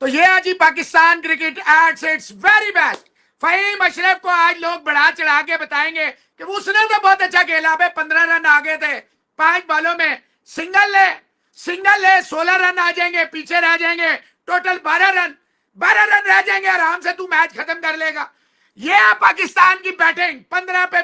तो ये है जी Pakistan cricket at its very best. Fahim Ashraf को आज लोग बढ़ा चढ़ा के बताएंगे कि उसने तो बहुत अच्छा खेला। अबे 15 रन आगे थे 5 बॉलों में, सिंगल ले 16 रन आ जाएंगे, पीछे रह जाएंगे, टोटल 12 रन रह जाएंगे, आराम से तू मैच खत्म कर लेगा। ये है पाकिस्तान की बैटिंग, 15 पे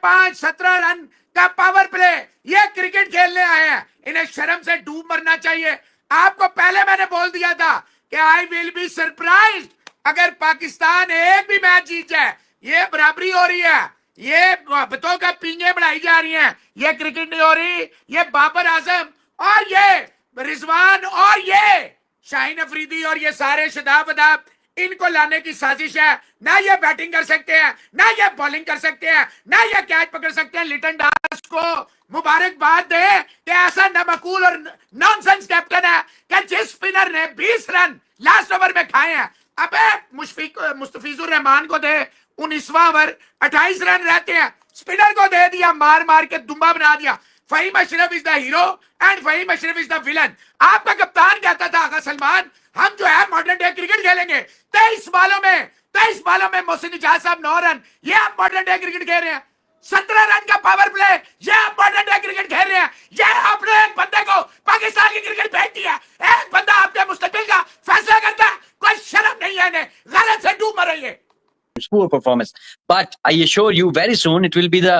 5 17 रन का पावर प्ले। ये क्रिकेट खेलने आए हैं, इन्हें शर्म से डूब मरना चाहिए। आपको पहले मैंने बोल दिया था कि आई विल बी सरप्राइज्ड अगर पाकिस्तान एक भी मैच जीत जाए। ये बराबरी हो रही है, ये मोहब्बतों का पींगे बढ़ाई जा रही हैं। ये क्रिकेट नहीं हो रही, ये बाबर आजम और ये रिजवान और ये शाहीन अफरीदी और ये सारे शदाब अदाब, इनको लाने की साजिश है। ना ये बैटिंग कर सकते हैं, ना ये बॉलिंग कर सकते हैं, ना ये कैच पकड़ सकते हैं। लिटन दास को मुबारकबाद दे कि ऐसा नमकूल और नॉनसेंस कैप्टन है कि जिस स्पिनर ने 20 रन लास्ट ओवर में खाए हैं। अबे मुस्तफिजुर रहमान को दे 19वां ओवर 28 रन रहते हैं, स्पिनर को दे दिया, मार मार के दुम्बा बना दिया। Fahim Ashraf is the hero and Fahim Ashraf is the villain. आपका कप्तान कहता था आगा सलमान, हम जो है मॉडर्न डे क्रिकेट खेलेंगे। 23 बालों में मोहसिन इजाज साहब 9 रन, ये आप मॉडर्न डे क्रिकेट खेल रहे हैं। 17 रन का पावर प्ले, ये आप मॉडर्न डे क्रिकेट खेल रहे हैं। ये आपने एक बंदे को पाकिस्तान की क्रिकेट भेज दिया, एक बंदा आपके मुस्तकबिल का फैसला करता है। कोई शर्म नहीं है इन्हें, गलत से डूब मरेंगे। Poor performance, but I assure you very soon it will be the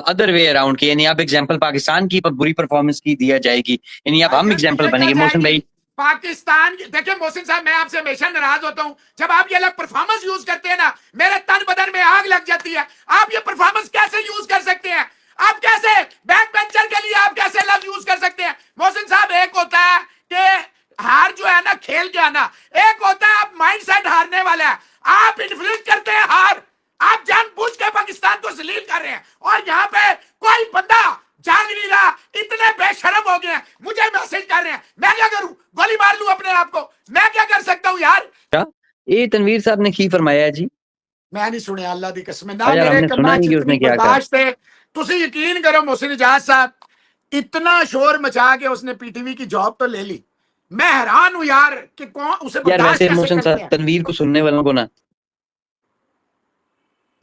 other way around कि यानी अब एग्जांपल पाकिस्तान की बुरी परफॉर्मेंस की दिया जाएगी, यानी अब हम एग्जांपल बनेंगे। मोहसिन भाई पाकिस्तान देखिए, मोहसिन साहब मैं आपसे हमेशा नाराज होता हूं जब आप ये अलग परफॉर्मेंस यूज करते हैं ना, मेरे तन बदन में आग लग जाती है। आप ये परफॉर्मेंस कैसे यूज कर सकते हैं? आप कैसे बैक बेंचर के लिए आप कैसे लफ्ज यूज कर सकते हैं? मोहसिन साहब, एक होता है कि हार जो है ना खेल के आना, एक होता है आप माइंड सेट हारने वाला है। आप इन्फ्लुएंस करते हैं हार, आप जानबूझ के पाकिस्तान को जलील कर रहे हैं और यहाँ पे कोई बंदा जाग नहीं रहा। इतने बेशरम हो गए हैं, मुझे मैसेज कर रहे हैं, मैं क्या करूं? गोली मार लूं अपने आप को? मैं क्या कर सकता हूं यार? ये तनवीर साहब ने की फरमाया जी, मैं नहीं सुने, अल्लाह दी कसम ना मेरे कन्ना च इतनी बर्दाश्त है। तुसी यकीन करो मोहसिन इजाज साहब, इतना शोर मचा के उसने पीटीवी की जॉब तो ले ली। मैं हैरान हूं यार कि कौन उसे बर्दाश्त कैसे करते हैं। तनवीर को सुनने वालों को ना,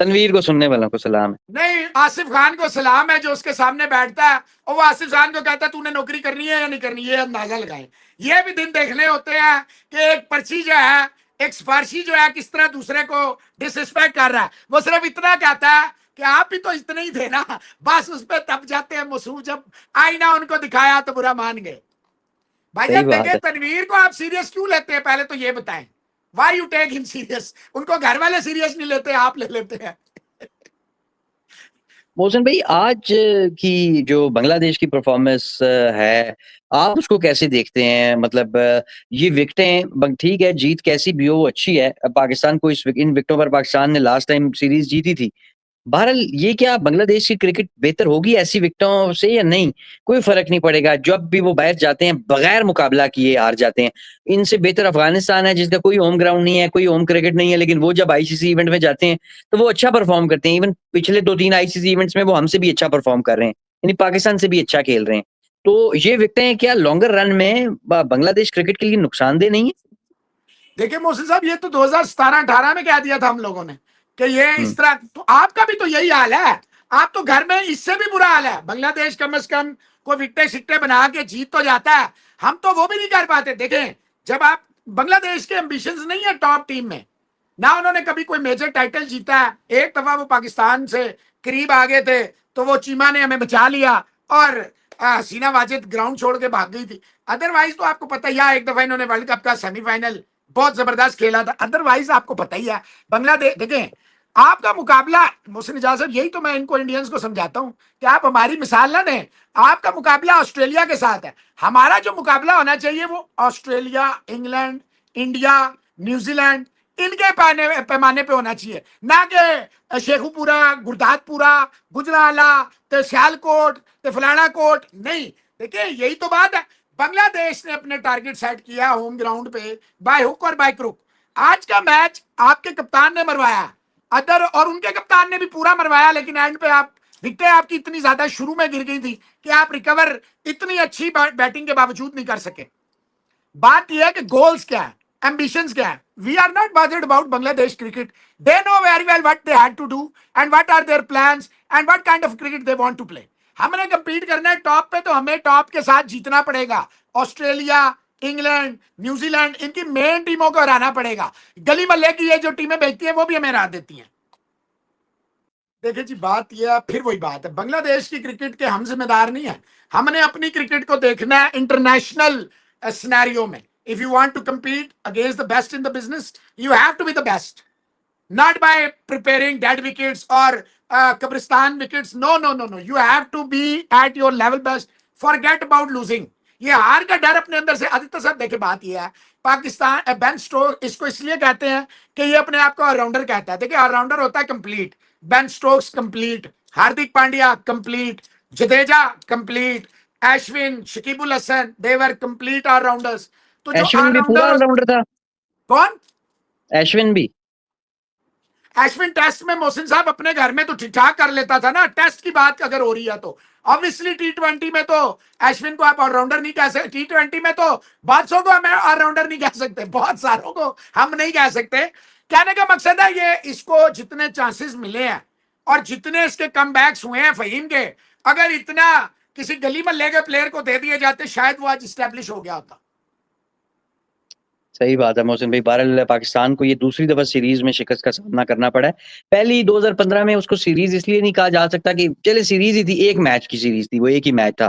तनवीर को सुनने वालों को सलाम है। नहीं, आसिफ खान को सलाम है जो उसके सामने बैठता है और वो आसिफ खान को कहता है तूने नौकरी करनी है या नहीं करनी, ये अंदाजा लगाएं। ये भी दिन देखने होते हैं कि एक पर्ची जो है, एक सिफारशी जो है किस तरह दूसरे को डिसरिस्पेक्ट कर रहा है। वो सिर्फ इतना कहता है कि आप भी तो इतने ही थे ना, बस उस पर तब जाते हैं मसूद, जब आईना उनको दिखाया तो बुरा मान गए। भाई देखे तनवीर को आप सीरियस क्यों लेते हैं? पहले तो ये बताएं, why you take him serious? उनको घर वाले सीरियस नहीं लेते, आप ले लेते हैं। मोहसिन भाई, आज की जो बांग्लादेश की परफॉर्मेंस है, आप उसको कैसे देखते हैं? मतलब ये विकेटें ठीक है, जीत कैसी भी हो वो अच्छी है। पाकिस्तान को इन विकेटों पर पाकिस्तान ने लास्ट टाइम सीरीज जीती थी। बहरहाल ये क्या बांग्लादेश की क्रिकेट बेहतर होगी ऐसी विकेटों से या नहीं? कोई फर्क नहीं पड़ेगा, जब भी वो बाहर जाते हैं बगैर मुकाबला किए हार जाते हैं। इनसे बेहतर अफगानिस्तान है जिसका कोई होम ग्राउंड नहीं है, कोई होम क्रिकेट नहीं है, लेकिन वो जब आईसीसी इवेंट में जाते हैं तो वो अच्छा परफॉर्म करते हैं। इवन पिछले 2-3 आईसीसी इवेंट्स में वो हमसे भी अच्छा परफॉर्म कर रहे हैं, यानी पाकिस्तान से भी अच्छा खेल रहे हैं। तो ये विकेटें क्या लॉन्गर रन में बांग्लादेश क्रिकेट के लिए नुकसानदेह नहीं है? देखिए मोहसिन साहब, ये तो 2017-18 में कह दिया था हम लोगों ने कि ये इस तरह, तो आपका भी तो यही हाल है। आप तो घर में इससे भी बुरा हाल है। बांग्लादेश कम से कम कोई विकटे शिकटे बना के जीत तो जाता है, हम तो वो भी नहीं कर पाते। देखें, जब आप बांग्लादेश के एम्बिशंस नहीं है टॉप टीम में ना, उन्होंने कभी कोई मेजर टाइटल जीता है। एक दफा वो पाकिस्तान से करीब आ गए थे तो वो चीमा ने हमें बचा लिया और हसीना वाजिद ग्राउंड छोड़ के भाग गई थी। अदरवाइज तो आपको पता ही है, एक दफा इन्होंने वर्ल्ड कप का सेमीफाइनल बहुत जबरदस्त खेला था। अदरवाइज आपको पता ही है बांग्लादेश। देखें, आपका मुकाबला मोहसिन इजाज साहब, यही तो मैं इनको इंडियंस को समझाता हूं कि आप हमारी मिसाल ना दें। आपका मुकाबला ऑस्ट्रेलिया के साथ है, हमारा जो मुकाबला होना चाहिए वो ऑस्ट्रेलिया, इंग्लैंड, इंडिया, न्यूजीलैंड, इनके पैमाने पे होना चाहिए, ना कि शेखुपुरा, गुरदासपुरा, गुजराला, तो सियालकोट, तो फलाना कोट। नहीं, देखिए यही तो बात है। बांग्लादेश ने अपने टारगेट सेट किया होम ग्राउंड पे बाय हुक और बाय क्रुक। आज का मैच आपके कप्तान ने मरवाया, अदर और उनके कप्तान ने भी पूरा मरवाया, लेकिन एंड पे आप विकेटें आपकी इतनी ज्यादा शुरू में गिर गई थी कि आप रिकवर इतनी अच्छी बैटिंग के बावजूद नहीं कर सके। बात यह है कि गोल्स क्या है, एम्बिशंस क्या है. We are not bothered about Bangladesh cricket. They know very well what they had to do and what are their plans and what kind of cricket they want to play. हमने compete करना है top पे, तो हमें top के साथ जीतना पड़ेगा. ऑस्ट्रेलिया, इंग्लैंड, न्यूजीलैंड, इनकी मेन टीमों को हराना पड़ेगा. गली मल्ले की ये जो टीमें भेजती हैं वो भी हमें हरा देती हैं. देखिए जी, बात यह फिर वही बात है, बांग्लादेश की क्रिकेट के हम जिम्मेदार नहीं है. हमने अपनी क्रिकेट को देखना है इंटरनेशनल सिनेरियो में. If you want to compete against the best in the business, you have to be the best, not by preparing dead wickets or kabristan wickets. No, no, no, no. You have to be at your level best. Forget about losing. ये हार का डर अपने अंदर से. आदित्य साहब देखिए, बात ये है, पाकिस्तान बेन स्टोक्स इसको इसलिए कहते हैं कि ये अपने आप को ऑलराउंडर कहता है. देखिए, ऑलराउंडर होता है complete. Ben Stokes complete, Hardik Pandya complete, Jadeja complete, Ashwin, Shakibul Hasan, देवर कंप्लीट ऑलराउंडर्स. तो जो अश्विन भी पूरा ऑलराउंडर, ऑलराउंडर था. कौन? अश्विन भी. अश्विन टेस्ट में मोहसिन साहब अपने घर में तो ठीक ठाक कर लेता था ना. टेस्ट की बात अगर हो रही है तो ऑब्वियसली टी20 में तो अश्विन को आप ऑलराउंडर नहीं कह सकते. टी20 में तो बादशाह को हम ऑलराउंडर नहीं कह सकते, बहुत सारों को हम नहीं कह सकते. कहने का मकसद है ये, इसको जितने चांसेस मिले हैं और जितने इसके कमबैक्स हुए हैं फहीम के, अगर इतना किसी गली में के प्लेयर को दे दिए जाते शायद वो आज स्टैब्लिश हो गया होता. सही बात है मोहसिन भाई. बहरहाल पाकिस्तान को ये दूसरी दफा सीरीज में शिकस्त का सामना करना पड़ा है. पहली 2015 में उसको सीरीज इसलिए नहीं कहा जा सकता कि चले सीरीज ही थी, एक मैच की सीरीज थी, वो एक ही मैच था.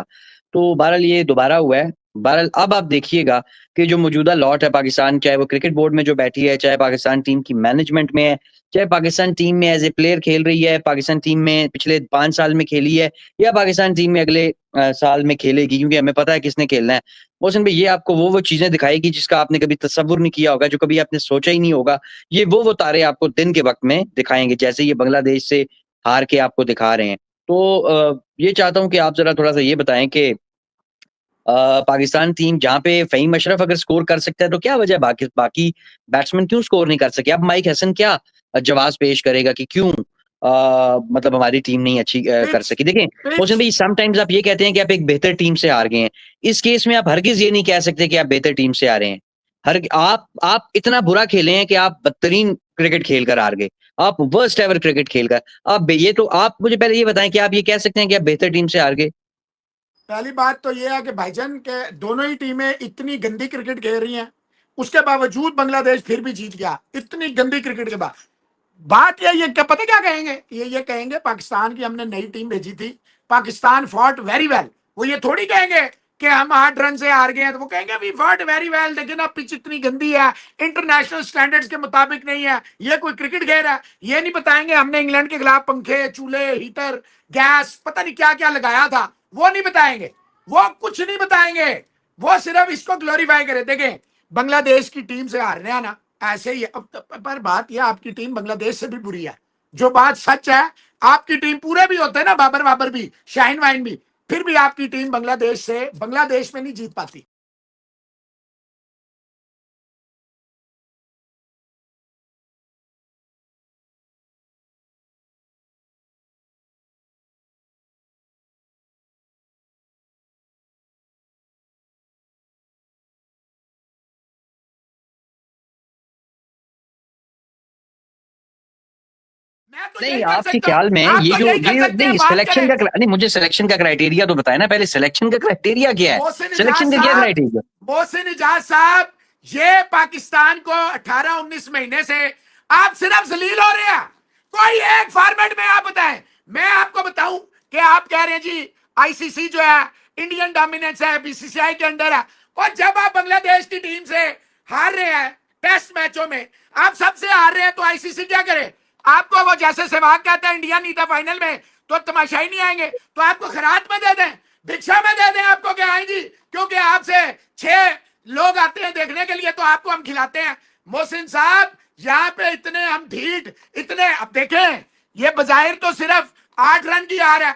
तो बहरहाल ये दोबारा हुआ है. बहरहाल अब आप देखिएगा कि जो मौजूदा लॉट है पाकिस्तान, चाहे वो क्रिकेट बोर्ड में जो बैठी है, चाहे पाकिस्तान टीम की मैनेजमेंट में है, चाहे पाकिस्तान टीम में एज ए प्लेयर खेल रही है, पाकिस्तान टीम में पिछले 5 साल में खेली है, या पाकिस्तान टीम में अगले साल में खेलेगी, क्योंकि हमें पता है किसने खेलना है. मोहसिन भाई, ये आपको वो चीजें दिखाएगी जिसका आपने कभी तसव्वुर नहीं किया होगा, जो कभी आपने सोचा ही नहीं होगा. ये वो तारे आपको दिन के वक्त में दिखाएंगे, जैसे ये बांग्लादेश से हार के आपको दिखा रहे हैं. तो ये चाहता हूं कि आप जरा थोड़ा सा ये बताएं कि पाकिस्तान टीम जहाँ पे फ़हीम अशरफ अगर स्कोर कर सकता है, तो क्या वजह बाकी बाकी बैट्समैन क्यों स्कोर नहीं कर सके? अब माइक हसन क्या जवाब पेश करेगा कि क्यों मतलब हमारी टीम नहीं अच्छी कर सकी? देखें मोहसिन भाई, समटाइम्स आप ये कहते हैं कि आप एक बेहतर टीम से हार गए हैं. इस केस में आप हरगिज ये नहीं कह सकते कि आप बेहतर टीम से हारे हैं. आप इतना बुरा खेले हैं कि आप बदतरीन क्रिकेट खेल कर हार गए. आप वर्स्ट एवर क्रिकेट खेलकर आप मुझे पहले ये बताएं कि आप ये कह सकते हैं कि आप बेहतर टीम से हार गए? पहली बात तो यह है कि भाईजान के दोनों ही टीमें इतनी गंदी क्रिकेट खेल रही हैं, उसके बावजूद बांग्लादेश फिर भी जीत गया. इतनी गंदी क्रिकेट के बाद बात ये क्या पता क्या कहेंगे, ये कहेंगे पाकिस्तान की हमने नई टीम भेजी थी, पाकिस्तान फॉट वेरी वेल. वो ये थोड़ी कहेंगे कि हम 8 रन से हार गए हैं, तो वो कहेंगे वी फॉट वेरी वेल, लेकिन अब पिच इतनी गंदी है, इंटरनेशनल स्टैंडर्ड्स के मुताबिक नहीं है, ये कोई क्रिकेट खेल रहा है. ये नहीं बताएंगे हमने इंग्लैंड के खिलाफ पंखे, चूल्हे, हीटर, गैस, पता नहीं क्या क्या लगाया था. वो नहीं बताएंगे, वो कुछ नहीं बताएंगे. वो सिर्फ इसको ग्लोरीफाई करे. देखें, बांग्लादेश की टीम से हारने आना ऐसे ही है. पर बात यह, आपकी टीम बांग्लादेश से भी बुरी है. जो बात सच है, आपकी टीम पूरे भी होते हैं ना, बाबर भी, शाहीन वाइन भी, फिर भी आपकी टीम बांग्लादेश में नहीं जीत पाती. मैं तो नहीं, यही कर आपके सकता हूं. ख्याल में आप ये तो जो यही कर ये सकते हैं, नहीं, बात सिलेक्शन करें. का नहीं, मुझे सिलेक्शन का क्राइटेरिया तो बताया ना पहले. सिलेक्शन का क्राइटेरिया क्या है? मोहसिन सिलेक्शन का क्या क्राइटेरिया? इजाज साहब, ये पाकिस्तान को 18-19 महीने से आप सिर्फ जलील हो रहे हैं. कोई एक फॉर्मेट में आप बताएं. मैं आपको बताऊं कि आप कह रहे हैं जी आईसीसी जो है इंडियन डोमिनेंस है, बीसीसीआई के अंडर है. और जब आप बांग्लादेश की टीम से हार रहे हैं टेस्ट मैचों में, आप सबसे हार रहे हैं, तो आईसीसी क्या करे? आपको वो जैसे सहवाग कहता है इंडिया नहीं था फाइनल में तो तमाशा ही नहीं आएंगे, तो आपको खराट में दे दें, भिक्षा में दे दें आपको क्या आए जी, क्योंकि आपसे 6 लोग आते हैं देखने के लिए तो आपको हम खिलाते हैं. मोहसिन साहब, यहाँ पे इतने हम ढीठ, इतने, अब देखें, ये बजाहिर तो सिर्फ 8 रन की हार है,